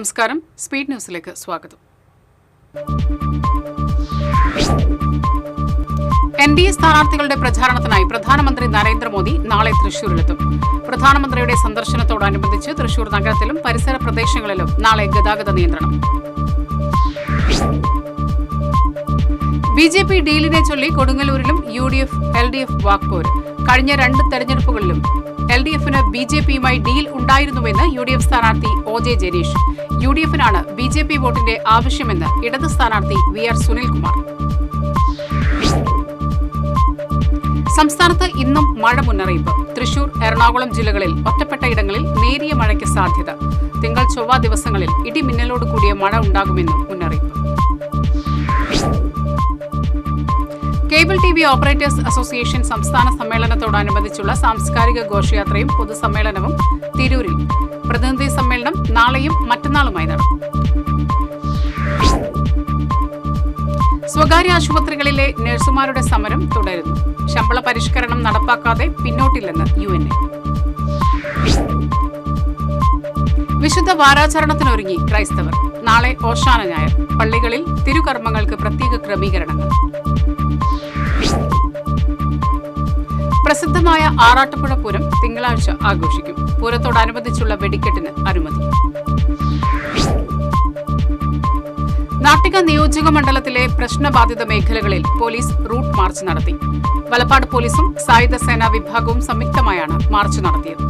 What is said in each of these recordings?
നമസ്കാരം. സ്പീഡ് ന്യൂസിലേക്ക് സ്വാഗതം. NDA സ്ഥാനാർത്ഥികളുടെ പ്രചാരണത്തിനായി പ്രധാനമന്ത്രി നരേന്ദ്രമോദി നാളെ തൃശൂരിലെത്തും. പ്രധാനമന്ത്രിയുടെ സന്ദർശനത്തോടനുബന്ധിച്ച് തൃശൂർ നഗരത്തിലും പരിസര പ്രദേശങ്ങളിലും നാളെ ഗതാഗത നിയന്ത്രണം. BJP ഡീലിനെ ചൊല്ലി കൊടുങ്ങല്ലൂരിലും UDF LDF വാക്പോര്. കഴിഞ്ഞ 2 തെരഞ്ഞെടുപ്പുകളിലും LDFന് BJPയുമായി ഡീൽ ഉണ്ടായിരുന്നുവെന്ന് UDF സ്ഥാനാർത്ഥി OJ ജനീഷ്. UDFനാണ് BJP വോട്ടിന്റെ ആവശ്യമെന്ന് ഇടത് സ്ഥാനാർത്ഥി VR സുനിൽകുമാർ. സംസ്ഥാനത്ത് ഇന്നും മഴ മുന്നറിയിപ്പ്. തൃശൂർ, എറണാകുളം ജില്ലകളിൽ ഒറ്റപ്പെട്ട ഇടങ്ങളിൽ നേരിയ മഴയ്ക്ക് സാധ്യത. തിങ്കൾ, ചൊവ്വ ദിവസങ്ങളിൽ ഇടിമിന്നലോട് കൂടിയ മഴ ഉണ്ടാകുമെന്നും മുന്നറിയിപ്പ്. കേബിൾ TV ഓപ്പറേറ്റേഴ്സ് അസോസിയേഷൻ സംസ്ഥാന സമ്മേളനത്തോടനുബന്ധിച്ചുള്ള സാംസ്കാരിക ഘോഷയാത്രയും പൊതുസമ്മേളനവും തിരൂരിൽ. പ്രതിനിധി സമ്മേളനം നാളെയും മറ്റന്നാളുമായി നടക്കും. സ്വകാര്യ ആശുപത്രികളിലെ നഴ്സുമാരുടെ സമരം തുടരുന്നു. ശമ്പള പരിഷ്കരണം നടപ്പാക്കാതെ പിന്നോട്ടില്ലെന്ന് UNA. വിശുദ്ധ വാരാചരണത്തിനൊരുങ്ങി ക്രൈസ്തവർ. നാളെ ഓശാന ഞായർ. പള്ളികളിൽ തിരുകർമ്മങ്ങൾക്ക് പ്രത്യേക ക്രമീകരണങ്ങൾ. പ്രസിദ്ധമായ ആറാട്ടുപുഴ പൂരം തിങ്കളാഴ്ച ആഘോഷിക്കും. പൂരത്തോടനുബന്ധിച്ചുള്ള വെടിക്കെട്ടിന് അനുമതി. നാട്ടിക നിയോജക മണ്ഡലത്തിലെ പ്രശ്നബാധിത മേഖലകളിൽ പോലീസ് റൂട്ട് മാർച്ച് നടത്തി. വലപ്പാട് പോലീസും സായുധ സേനാ വിഭാഗവും സംയുക്തമായാണ് മാർച്ച് നടത്തിയത്.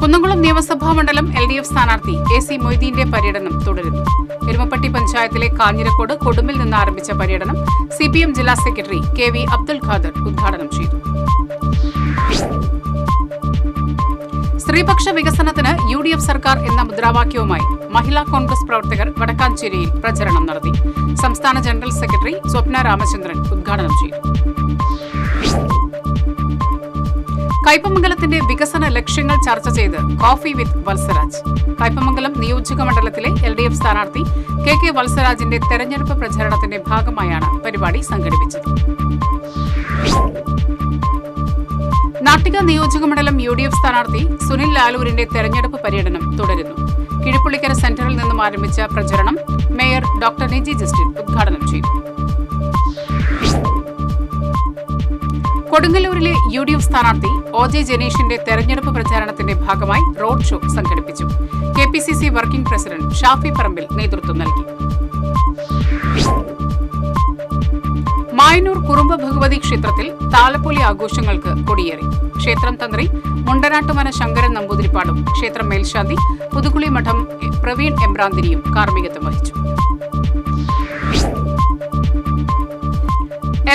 കുന്നംകുളം നിയമസഭാ മണ്ഡലം LDF സ്ഥാനാർത്ഥി AC മൊയ്തീന്റെ പര്യടനം തുടരുന്നു. എരുമപ്പെട്ടി പഞ്ചായത്തിലെ കാഞ്ഞിരക്കോട് കൊടുമ്പിൽ നിന്ന് ആരംഭിച്ച പര്യടനം CPM ജില്ലാ സെക്രട്ടറി KV അബ്ദുൽ ഖാദർ ഉദ്ഘാടനം ചെയ്തു. സ്ത്രീപക്ഷ വികസനത്തിന് UDF സർക്കാർ എന്ന മുദ്രാവാക്യവുമായി മഹിളാ കോൺഗ്രസ് പ്രവർത്തകർ വടക്കാഞ്ചേരിയിൽ പ്രചരണം നടത്തി. സംസ്ഥാന ജനറൽ സെക്രട്ടറി സ്വപ്ന രാമചന്ദ്രൻ ഉദ്ഘാടനം ചെയ്തു. കയ്പമംഗലത്തിന്റെ വികസന ലക്ഷ്യങ്ങൾ ചർച്ച ചെയ്ത് കോഫി വിത്ത് വത്സരാജ്. കയ്പമംഗലം നിയോജക മണ്ഡലത്തിലെ LDF സ്ഥാനാർത്ഥി KK വത്സരാജിന്റെ തെരഞ്ഞെടുപ്പ് പ്രചാരണത്തിന്റെ ഭാഗമായാണ് പരിപാടി സംഘടിപ്പിച്ചത്. നാട്ടിക നിയോജക മണ്ഡലം UDF സ്ഥാനാർത്ഥി സുനിൽ ലാലൂരിന്റെ തെരഞ്ഞെടുപ്പ് പര്യടനം തുടരുന്നു. കിഴിപ്പുള്ളിക്കര സെന്ററിൽ നിന്നും ആരംഭിച്ച പ്രചരണം മേയർ ഡോക്ടർ നിജി ജസ്റ്റിൻ ഉദ്ഘാടനം ചെയ്തു. കൊടുങ്ങല്ലൂരിലെ UDF സ്ഥാനാർത്ഥി OJ ജനീഷിന്റെ തെരഞ്ഞെടുപ്പ് പ്രചാരണത്തിന്റെ ഭാഗമായി റോഡ് ഷോ സംഘടിപ്പിച്ചു. KPCC working president Shafi Parambil നേതൃത്വം നൽകി. മായന്നൂർ കുറുമ്പ ഭഗവതി ക്ഷേത്രത്തിൽ താലപ്പൊലി ആഘോഷങ്ങൾക്ക് കൊടിയേറി. ക്ഷേത്രം തന്ത്രി മുണ്ടനാട്ടുമന ശങ്കരൻ നമ്പൂതിരിപ്പാടും ക്ഷേത്രം മേൽശാന്തി പുതുക്കുളി മഠം പ്രവീൺ എമ്പ്രാന്തിരിയും കാർമ്മികത്വം വഹിച്ചു.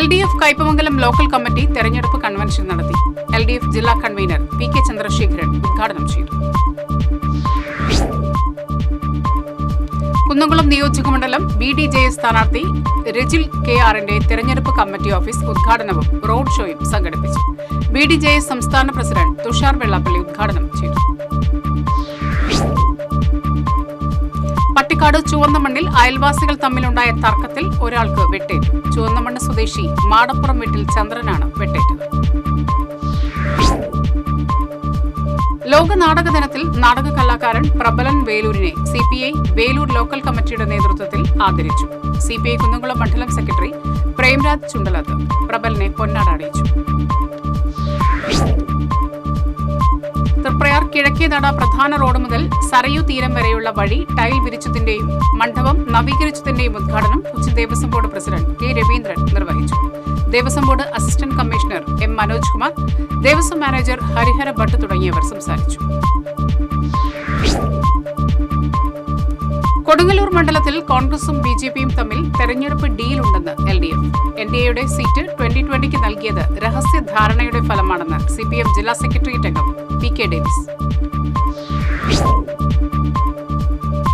LDF കയ്പമംഗലം ലോക്കൽ കമ്മിറ്റി തെരഞ്ഞെടുപ്പ് കൺവെൻഷൻ നടത്തി. LDF ജില്ലാ കൺവീനർ PK ചന്ദ്രശേഖരൻ ഉദ്ഘാടനം ചെയ്തു. കുന്നംകുളം നിയോജക മണ്ഡലം BDJS സ്ഥാനാർത്ഥി രജിൽ KRന്റെ തെരഞ്ഞെടുപ്പ് കമ്മിറ്റി ഓഫീസ് ഉദ്ഘാടനവും റോഡ് ഷോയും സംഘടിപ്പിച്ചു. BDJS സംസ്ഥാന പ്രസിഡന്റ് തുഷാർ വെള്ളാപ്പള്ളി ഉദ്ഘാടനം ചെയ്തു. പട്ടിക്കാട് ചുവന്നമണ്ണിൽ അയൽവാസികൾ തമ്മിലുണ്ടായ തർക്കത്തിൽ ഒരാൾക്ക് വെട്ടേറ്റു. ചുവന്നമണ്ണ് സ്വദേശി മാടപ്പുറം വീട്ടിൽ ചന്ദ്രനാണ് വെട്ടേറ്റത്. ലോക നാടക ദിനത്തിൽ നാടക കലാകാരൻ പ്രബലൻ വേലൂരിനെ CPI വേലൂർ ലോക്കൽ കമ്മിറ്റിയുടെ നേതൃത്വത്തിൽ ആദരിച്ചു. CPI കുന്നംകുളം മണ്ഡലം സെക്രട്ടറി പ്രേംരാജ് ചുണ്ടലത്ത് പ്രബലനെ പൊന്നാട അണിയിച്ചു. തൃപ്രയാർ കിഴക്കേനട പ്രധാന റോഡ് മുതൽ സരയു തീരം വരെയുള്ള വഴി ടൈൽ വിരിച്ചതിന്റെയും മണ്ഡപം നവീകരിച്ചതിന്റെയും ഉദ്ഘാടനം Kochi Devaswom board president K Raveendran നിർവഹിച്ചു. Devaswom board assistant commissioner M Manoj Kumar, Devaswom manager Harihara Bhat തുടങ്ങിയവർ സംസാരിച്ചു. കൊടുങ്ങല്ലൂർ മണ്ഡലത്തിൽ കോൺഗ്രസും BJPയും തമ്മിൽ തെരഞ്ഞെടുപ്പ് ഡീലുണ്ടെന്ന് LDF. NDAയുടെ സീറ്റ് 2020 നൽകിയത് രഹസ്യ ധാരണയുടെ ഫലമാണെന്ന് CPM ജില്ലാ സെക്രട്ടേറിയറ്റ് അംഗം PK ഡേവിസ്.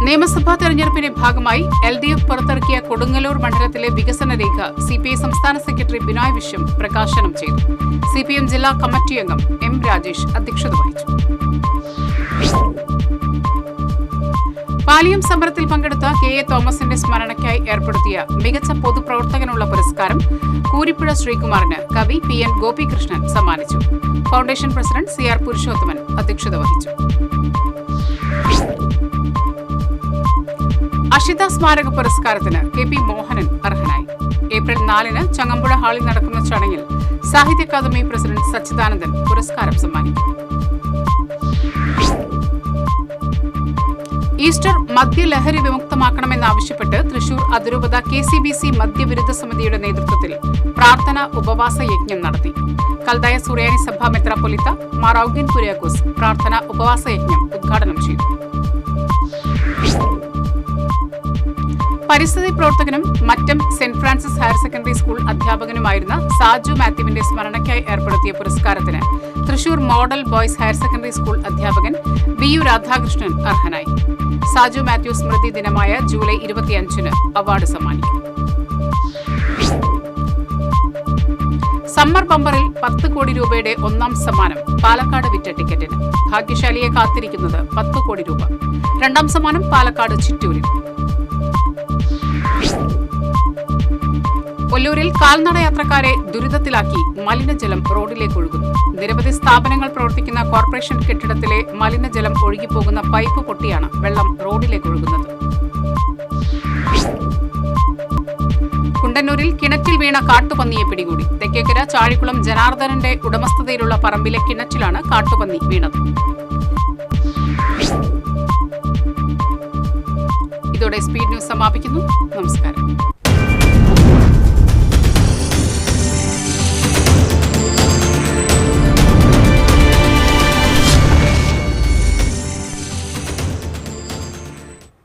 നിയമസഭാ തെരഞ്ഞെടുപ്പിന്റെ ഭാഗമായി LDF പുറത്തിറക്കിയ കൊടുങ്ങല്ലൂർ മണ്ഡലത്തിലെ വികസന രേഖ CPI സംസ്ഥാന സെക്രട്ടറി ബിനോയ് വിശ്വം പ്രകാശനം ചെയ്തു. CPM ജില്ലാ കമ്മിറ്റി അംഗം M രാജേഷ് അധ്യക്ഷത വഹിച്ചു. പാലിയം സമരത്തിൽ പങ്കെടുത്ത KA തോമസിന്റെ സ്മരണയ്ക്കായി ഏർപ്പെടുത്തിയ മികച്ച പൊതുപ്രവർത്തകനുള്ള പുരസ്കാരം കൂരിപ്പുഴ ശ്രീകുമാറിന് കവി PN ഗോപികൃഷ്ണൻ സമ്മാനിച്ചു. ഫൗണ്ടേഷൻ പ്രസിഡന്റ് CR പുരുഷോത്തമൻ അധ്യക്ഷത വഹിച്ചു. അഷിത സ്മാരക പുരസ്കാരത്തിന് KP മോഹനൻ അർഹനായി. ഏപ്രിൽ 4-ന് ചങ്ങമ്പുഴ ഹാളിൽ നടക്കുന്ന ചടങ്ങിൽ സാഹിത്യ അക്കാദമി പ്രസിഡന്റ് സച്ചിദാനന്ദൻ പുരസ്കാരം സമ്മാനിക്കും. ഈസ്റ്റർ മദ്യലഹരി വിമുക്തമാക്കണമെന്നാവശ്യപ്പെട്ട് തൃശൂർ അതിരൂപത KCBC മദ്യവിരുദ്ധ സമിതിയുടെ നേതൃത്വത്തിൽ പ്രാർത്ഥന ഉപവാസ യജ്ഞം നടത്തി. കൽദായ സുറിയാനി സഭാ മെത്രാപ്പൊലീത്ത മാർ ഔഗിൻ കുര്യാക്കോസ് പ്രാർത്ഥന ഉപവാസ യജ്ഞം ഉദ്ഘാടനം ചെയ്തു. പരിസ്ഥിതി പ്രവർത്തകനും Mattam saint Francis higher secondary school അധ്യാപകനുമായിരുന്ന സാജു മാത്യുവിന്റെ സ്മരണയ്ക്കായി ഏർപ്പെടുത്തിയ പുരസ്കാരത്തിന് Thrissur model boys higher secondary school അധ്യാപകൻ BU രാധാകൃഷ്ണൻ അർഹനായി. സാജു മാത്യു സ്മൃതി ദിനമായ ജൂലൈ 25-ന് അവാർഡ് സമ്മാനിക്കും. സമ്മർ ബമ്പറിൽ 10 കോടി രൂപയുടെ ഒന്നാം സമ്മാനം പാലക്കാട് വിറ്റ ടിക്കറ്റിന്. ഭാഗ്യശാലിയെ കാത്തിരിക്കുന്നത് 10 കോടി രൂപ. രണ്ടാം സമ്മാനം പാലക്കാട് ചിറ്റൂരിൽ. കൊല്ലൂരിൽ കാൽനട യാത്രക്കാരെ ദുരിതത്തിലാക്കി മലിനജലം റോഡിലേക്ക് ഒഴുകുന്നു. നിരവധി സ്ഥാപനങ്ങൾ പ്രവർത്തിക്കുന്ന കോർപ്പറേഷൻ കെട്ടിടത്തിലെ മലിനജലം ഒഴുകിപ്പോകുന്ന പൈപ്പ് പൊട്ടിയാണ് വെള്ളം റോഡിലേക്ക് ഒഴുകുന്നത്. കുണ്ടന്നൂരിൽ കിണറ്റിൽ വീണ കാട്ടുപന്നിയെ പിടികൂടി. തെക്കേക്കര ചാഴിക്കുളം ജനാർദ്ദനന്റെ ഉടമസ്ഥതയിലുള്ള പറമ്പിലെ കിണറ്റിലാണ് കാട്ടുപന്നി വീണത്. ഇതോടെ സ്പീഡ് ന്യൂസ് സമാപിക്കുന്നു. നമസ്കാരം.